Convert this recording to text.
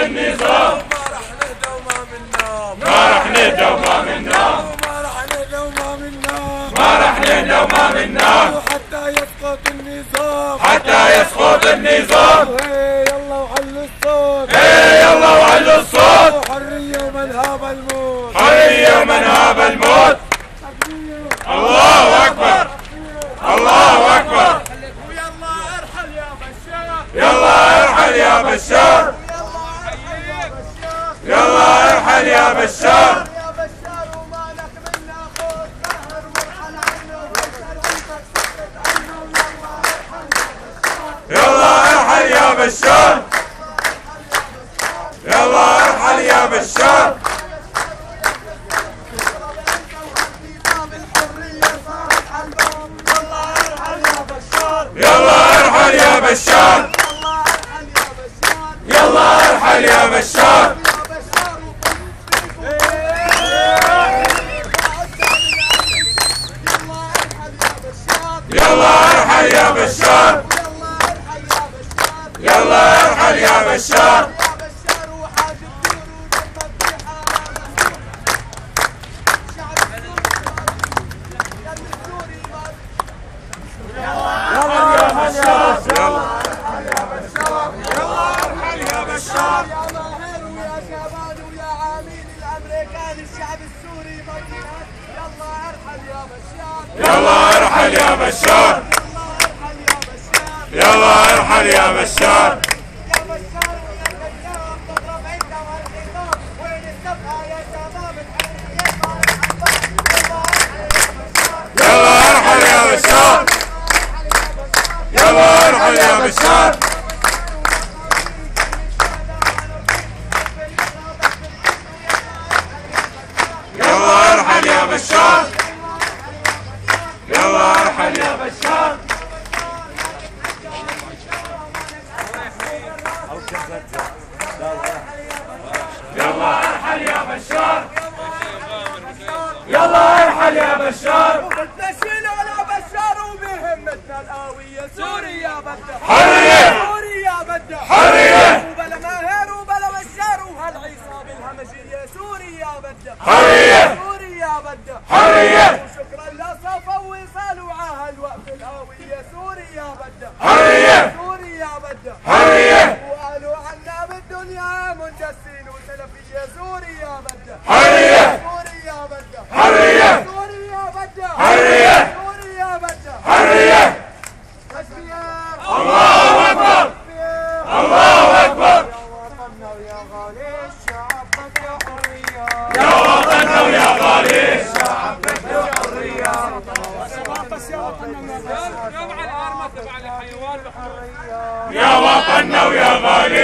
النظام ما رح نهدى وما منا ما رح نهدى وما منا حتى يسقط النظام حتى يسقط النظام. يلا وعلوا الصوت يلا وعلوا الصوت. حرية ومن هاب الموت حرية ومن هاب الموت. الله أكبر الله أكبر. ويلا ارحل يا بشار يلا ارحل يا بشار يلا ارحل يا بشار. وما لك منا خوف سهر وارحل عنه وبشر وانتك سكت عنه. يلا ارحل يا بشار يلا ارحل يا بشار. يلا ارحل يا بشار يلا ارحل يا بشار. يلا ارحل يا بشار يلا ارحل يا بشار. يلا ارحل يا بشار يلا ارحل يا بشار. يلا ارحل يا بشار يلا ارحل يا بشار. يلا ارحل يا بشار يلا ارحل يا بشار. يلا ارحل يا بشار يلا ارحل يا بشار. نشيل على بشار وبهمتنا القوية سوريا بدها حرية سوريا بدها حرية وبلا ماهر وبلا بشار وهالعصابة الهمجية سوريا بدها حرية سوريا بدها حرية. وشكرا لصفا ووصال وعاهل وقف القوية سوريا بدها حرية سوريا بدها حرية وقالوا عنا بالدنيا منجسين وسلفية سوريا بدها حرية سوريا بدها حرية سوريا بدها حرية سوريا بدها حرية. تشبيه الله أكبر الله أكبر. يا وطننا ويا غالي الشعب يا وطننا ويا غالي الشعب حرية يا وطننا ويا غالي